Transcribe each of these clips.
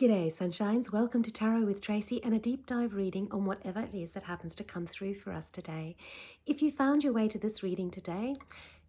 G'day, sunshines. Welcome to Tarot with Tracey and a deep dive reading on whatever it is that happens to come through for us today. If you found your way to this reading today,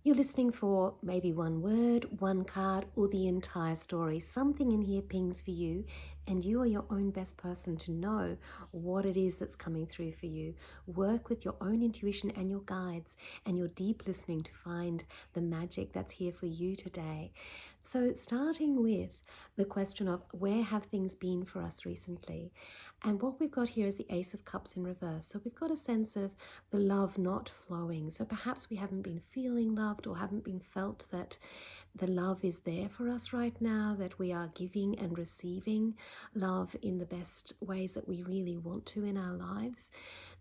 you're listening for maybe one word, one card, or the entire story. Something in here pings for you, and you are your own best person to know what it is that's coming through for you. Work with your own intuition and your guides and your deep listening to find the magic that's here for you today. So starting with the question of where have things been for us recently? And what we've got here is the Ace of Cups in reverse. So we've got a sense of the love not flowing. So perhaps we haven't been feeling loved or haven't been felt that the love is there for us right now, that we are giving and receiving love in the best ways that we really want to in our lives.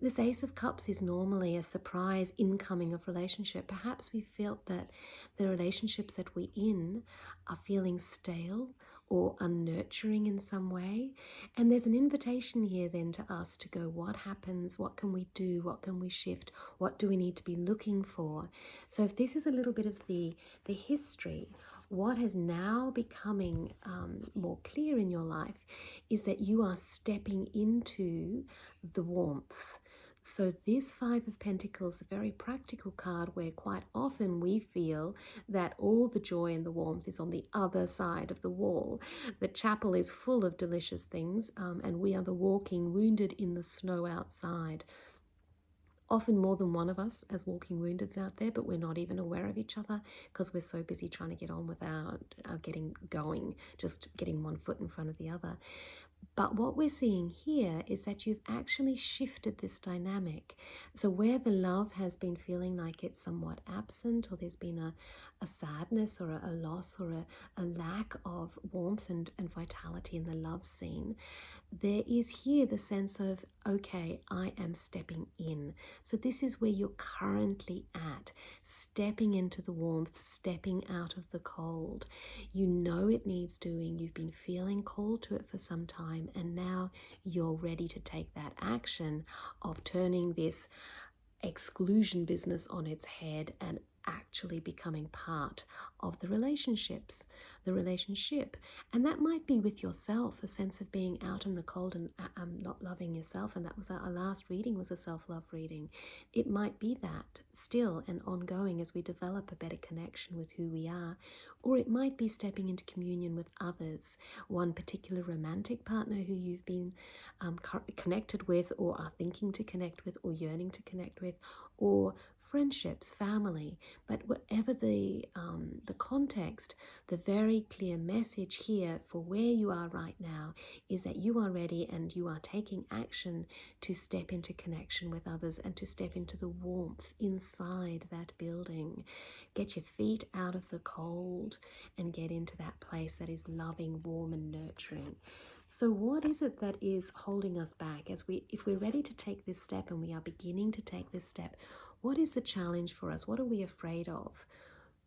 This Ace of Cups is normally a surprise incoming of relationship. Perhaps we felt that the relationships that we're in are feeling stale or unnurturing in some way. And there's an invitation here then to us to go, what happens? What can we do? What can we shift? What do we need to be looking for? So if this is a little bit of the history, what is now becoming more clear in your life is that you are stepping into the warmth. So this Five of Pentacles is a very practical card where quite often we feel that all the joy and the warmth is on the other side of the wall. The chapel is full of delicious things, and we are the walking wounded in the snow outside. Often more than one of us as walking woundeds out there, but we're not even aware of each other because we're so busy trying to get on with our getting going, just getting one foot in front of the other. But what we're seeing here is that you've actually shifted this dynamic. So where the love has been feeling like it's somewhat absent, or there's been a sadness or a loss or a lack of warmth and vitality in the love scene, there is here the sense of, okay, I am stepping in. So this is where you're currently at, stepping into the warmth, stepping out of the cold. You know it needs doing. You've been feeling called to it for some time, and now you're ready to take that action of turning this exclusion business on its head and actually becoming part of the relationship. And that might be with yourself, a sense of being out in the cold and not loving yourself. And that was our last reading, was a self-love reading. It might be that still and ongoing as we develop a better connection with who we are. Or it might be stepping into communion with others, one particular romantic partner who you've been connected with, or are thinking to connect with, or yearning to connect with, or friendships, family. But whatever the context, the very clear message here for where you are right now is that you are ready and you are taking action to step into connection with others and to step into the warmth inside that building. Get your feet out of the cold and get into that place that is loving, warm, and nurturing. So what is it that is holding us back? If we're ready to take this step and we are beginning to take this step, what is the challenge for us? What are we afraid of?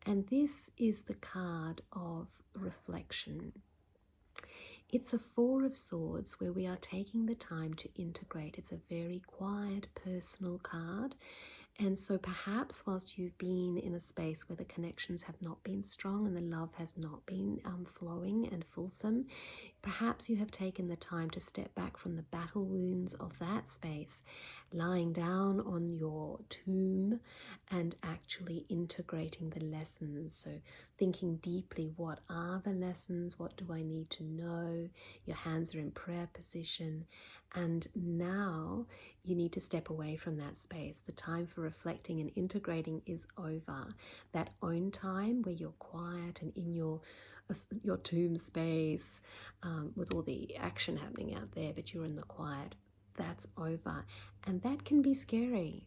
And this is the card of reflection. It's the Four of Swords, where we are taking the time to integrate. It's a very quiet, personal card. And so perhaps whilst you've been in a space where the connections have not been strong and the love has not been flowing and fulsome, perhaps you have taken the time to step back from the battle wounds of that space, lying down on your tomb and actually integrating the lessons. So thinking deeply, what are the lessons? What do I need to know? Your hands are in prayer position. And now you need to step away from that space. The time for reflecting and integrating is over. That own time where you're quiet and in your tomb space with all the action happening out there, but you're in the quiet, that's over. And that can be scary.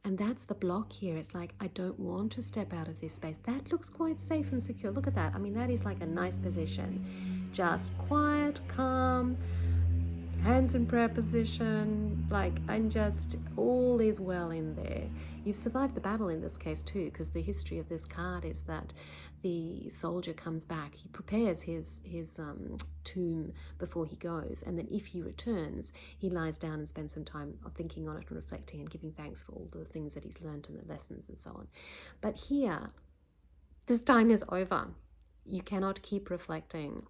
And that's the block here. It's like, I don't want to step out of this space. That looks quite safe and secure. Look at that. I mean, that is like a nice position. Just quiet, calm, hands in prayer position, and just all is well in there. You've survived the battle in this case too, because the history of this card is that the soldier comes back, he prepares his tomb before he goes, and then if he returns, he lies down and spends some time thinking on it and reflecting and giving thanks for all the things that he's learned and the lessons and so on. But here, this time is over. You cannot keep reflecting.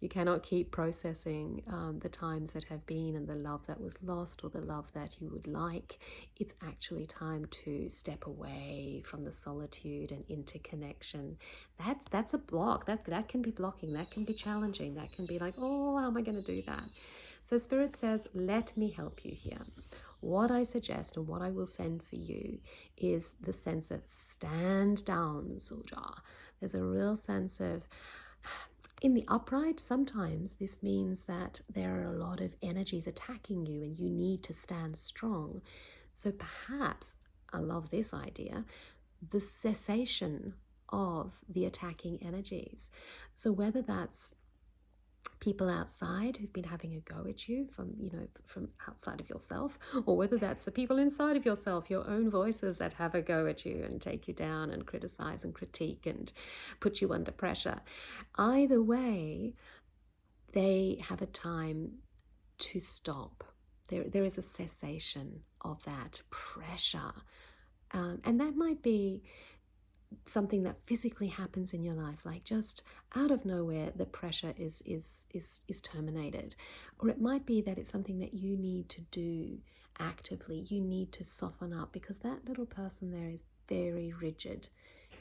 You cannot keep processing the times that have been and the love that was lost or the love that you would like. It's actually time to step away from the solitude and into connection. That's a block. That can be blocking. That can be challenging. That can be like, oh, how am I going to do that? So Spirit says, let me help you here. What I suggest and what I will send for you is the sense of stand down, soldier. There's a real sense of, in the upright, sometimes this means that there are a lot of energies attacking you and you need to stand strong. So perhaps, I love this idea, the cessation of the attacking energies. So whether that's people outside who've been having a go at you from outside of yourself, or whether that's the people inside of yourself, your own voices that have a go at you and take you down and criticize and critique and put you under pressure. Either way, they have a time to stop. There is a cessation of that pressure. And that might be something that physically happens in your life, like just out of nowhere the pressure is terminated. Or it might be that it's something that you need to do actively. You need to soften up because that little person there is very rigid.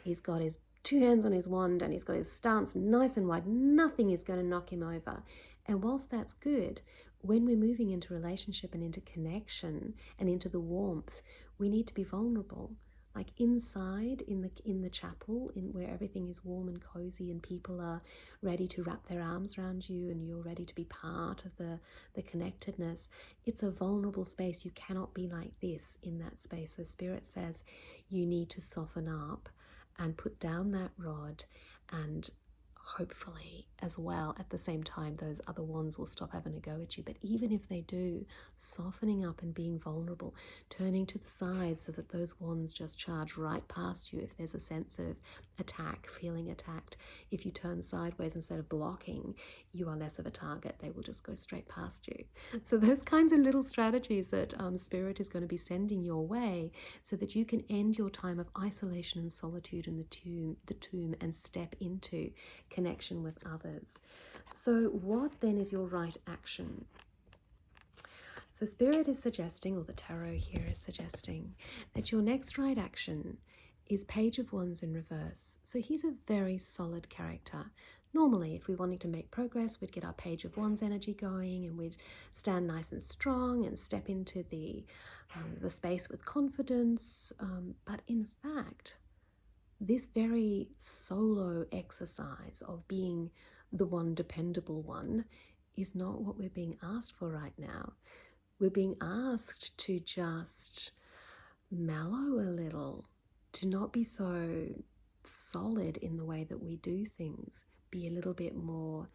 He's got his two hands on his wand and he's got his stance nice and wide. Nothing is going to knock him over. And whilst that's good, when we're moving into relationship and into connection and into the warmth, we need to be vulnerable. Like inside in the chapel, in where everything is warm and cozy and people are ready to wrap their arms around you and you're ready to be part of the connectedness. It's a vulnerable space. You cannot be like this in that space. So Spirit says you need to soften up and put down that rod, and hopefully as well at the same time those other wands will stop having a go at you. But even if they do, softening up and being vulnerable, turning to the side so that those wands just charge right past you if there's a sense of attack, feeling attacked. If you turn sideways instead of blocking, you are less of a target. They will just go straight past you. So those kinds of little strategies that Spirit is going to be sending your way so that you can end your time of isolation and solitude in the tomb and step into connection with others. So what then is your right action? So Spirit is suggesting, or the tarot here is suggesting, that your next right action is Page of Wands in reverse. So he's a very solid character. Normally, if we wanted to make progress, we'd get our Page of Wands energy going and we'd stand nice and strong and step into the space with confidence. But in fact, this very solo exercise of being the one dependable one is not what we're being asked for right now. We're being asked to just mellow a little, to not be so solid in the way that we do things, be a little bit more,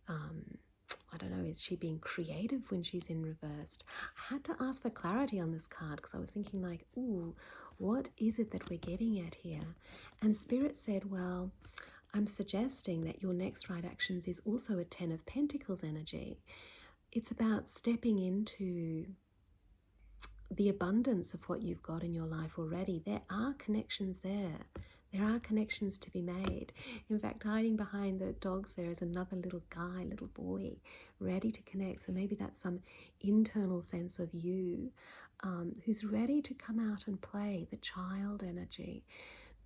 I don't know, is she being creative when she's in reversed? I had to ask for clarity on this card because I was thinking like, ooh, what is it that we're getting at here? And Spirit said, well, I'm suggesting that your next right actions is also a 10 of Pentacles energy. It's about stepping into the abundance of what you've got in your life already. There are connections there. There are connections to be made. In fact, hiding behind the dogs there is another little guy, little boy, ready to connect. So maybe that's some internal sense of you who's ready to come out and play, the child energy.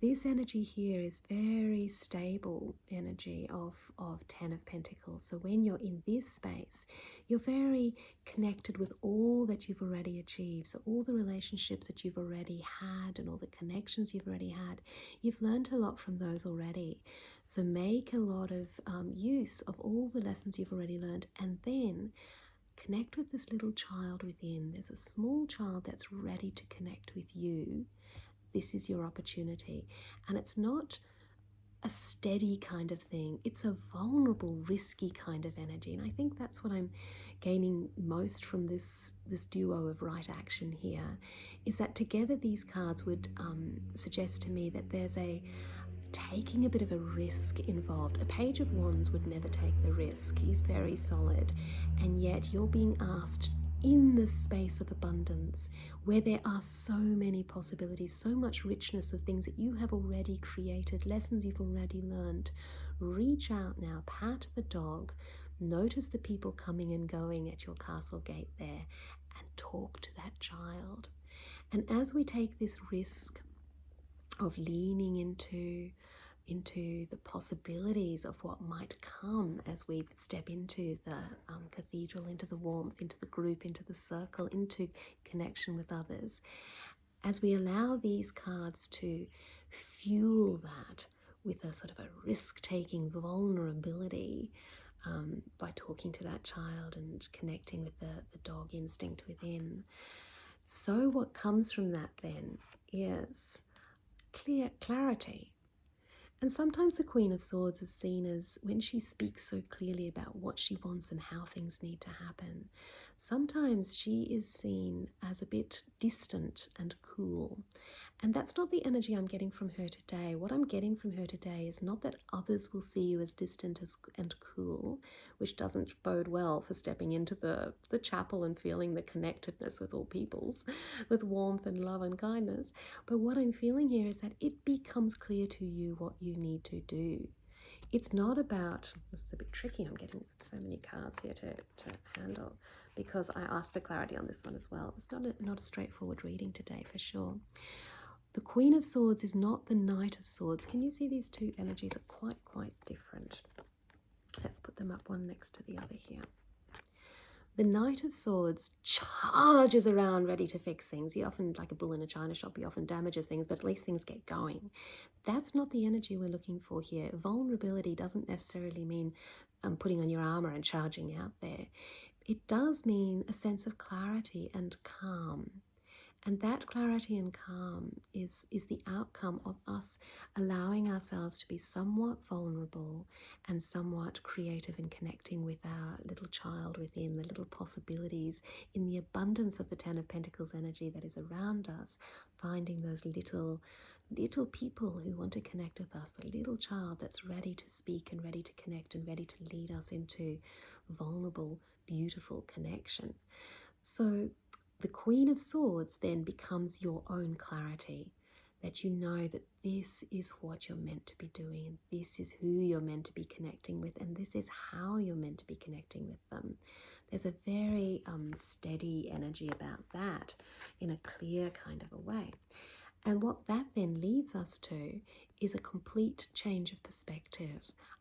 This energy here is very stable energy of 10 of Pentacles. So when you're in this space, you're very connected with all that you've already achieved. So all the relationships that you've already had and all the connections you've already had, you've learned a lot from those already. So make a lot of use of all the lessons you've already learned, and then connect with this little child within. There's a small child that's ready to connect with you. This is your opportunity. And it's not a steady kind of thing. It's a vulnerable, risky kind of energy. And I think that's what I'm gaining most from this duo of right action here, is that together these cards would suggest to me that there's taking a bit of a risk involved. A Page of Wands would never take the risk. He's very solid. And yet you're being asked in the space of abundance, where there are so many possibilities, so much richness of things that you have already created, lessons you've already learned. Reach out now, pat the dog, Notice the people coming and going at your castle gate there, and talk to that child. And as we take this risk of leaning into the possibilities of what might come as we step into the cathedral, into the warmth, into the group, into the circle, into connection with others, as we allow these cards to fuel that with a sort of a risk-taking vulnerability, by talking to that child and connecting with the dog instinct within. So what comes from that then is clarity. And sometimes the Queen of Swords is seen as, when she speaks so clearly about what she wants and how things need to happen, sometimes she is seen as a bit distant and cool. And that's not the energy I'm getting from her today. What I'm getting from her today is not that others will see you as distant and cool, which doesn't bode well for stepping into the chapel and feeling the connectedness with all peoples, with warmth and love and kindness. But what I'm feeling here is that it becomes clear to you what you need to do. It's not about, this is a bit tricky, I'm getting so many cards here to handle, because I asked for clarity on this one as well. It's not a straightforward reading today for sure. The Queen of Swords is not the Knight of Swords. Can you see these two energies are quite different? Let's put them up one next to the other here. The Knight of Swords charges around ready to fix things. He often, like a bull in a china shop, he often damages things, but at least things get going. That's not the energy we're looking for here. Vulnerability doesn't necessarily mean putting on your armor and charging out there. It does mean a sense of clarity and calm. And that clarity and calm is the outcome of us allowing ourselves to be somewhat vulnerable and somewhat creative in connecting with our little child within, the little possibilities in the abundance of the Ten of Pentacles energy that is around us, finding those little people who want to connect with us, the little child that's ready to speak and ready to connect and ready to lead us into vulnerable, beautiful connection. So the Queen of Swords then becomes your own clarity, that you know that this is what you're meant to be doing, and this is who you're meant to be connecting with, and this is how you're meant to be connecting with them. There's a very steady energy about that in a clear kind of a way. And what that then leads us to is a complete change of perspective,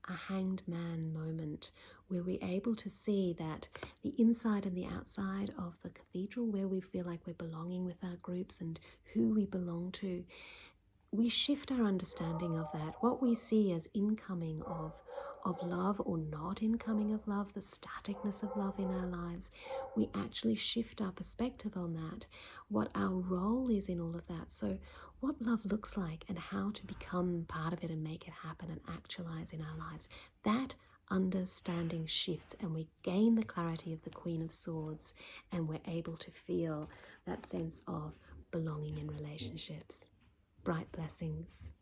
a hanged man moment, where we're able to see that the inside and the outside of the cathedral, where we feel like we're belonging with our groups and who we belong to, we shift our understanding of that. What we see as incoming of love or not incoming of love, the staticness of love in our lives, we actually shift our perspective on that, what our role is in all of that. So what love looks like and how to become part of it and make it happen and actualize in our lives. That understanding shifts and we gain the clarity of the Queen of Swords, and we're able to feel that sense of belonging in relationships. Bright blessings.